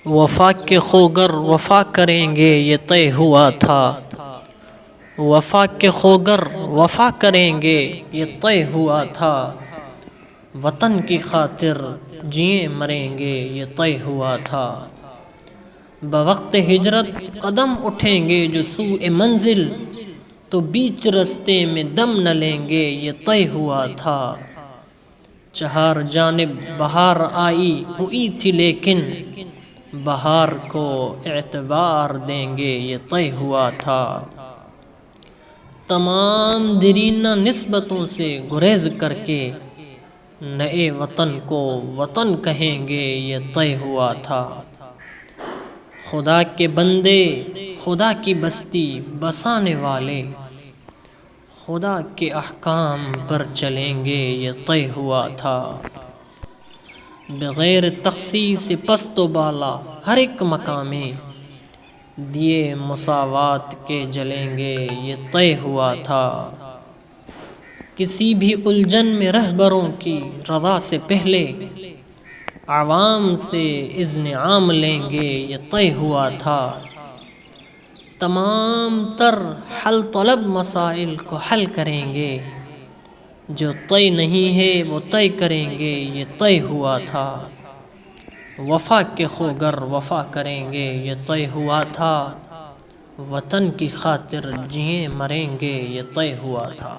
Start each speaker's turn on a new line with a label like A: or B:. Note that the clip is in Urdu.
A: وفا کے خوگر وفا کریں گے یہ طے ہوا تھا، وفا کے خوگر وفا کریں گے یہ طے ہوا تھا، وطن کی خاطر جییں مریں گے یہ طے ہوا تھا، بوقت ہجرت قدم اٹھیں گے جو سوئے منزل، تو بیچ رستے میں دم نہ لیں گے یہ طے ہوا تھا، چہار جانب بہار آئی ہوئی تھی لیکن بہار کو اعتبار دیں گے یہ طے ہوا تھا، تمام دیرینہ نسبتوں سے گریز کر کے نئے وطن کو وطن کہیں گے یہ طے ہوا تھا، خدا کے بندے خدا کی بستی بسانے والے خدا کے احکام پر چلیں گے یہ طے ہوا تھا، بغیر تخصیص پست و بالا ہر ایک مقامے دیے مساوات کے جلیں گے یہ طے ہوا تھا، کسی بھی الجھن میں رہبروں کی رضا سے پہلے عوام سے اذن عام لیں گے یہ طے ہوا تھا، تمام تر حل طلب مسائل کو حل کریں گے، جو طے نہیں ہے وہ طے کریں گے یہ طے ہوا تھا، وفا کے خوگر وفا کریں گے یہ طے ہوا تھا، وطن کی خاطر جییں مریں گے یہ طے ہوا تھا۔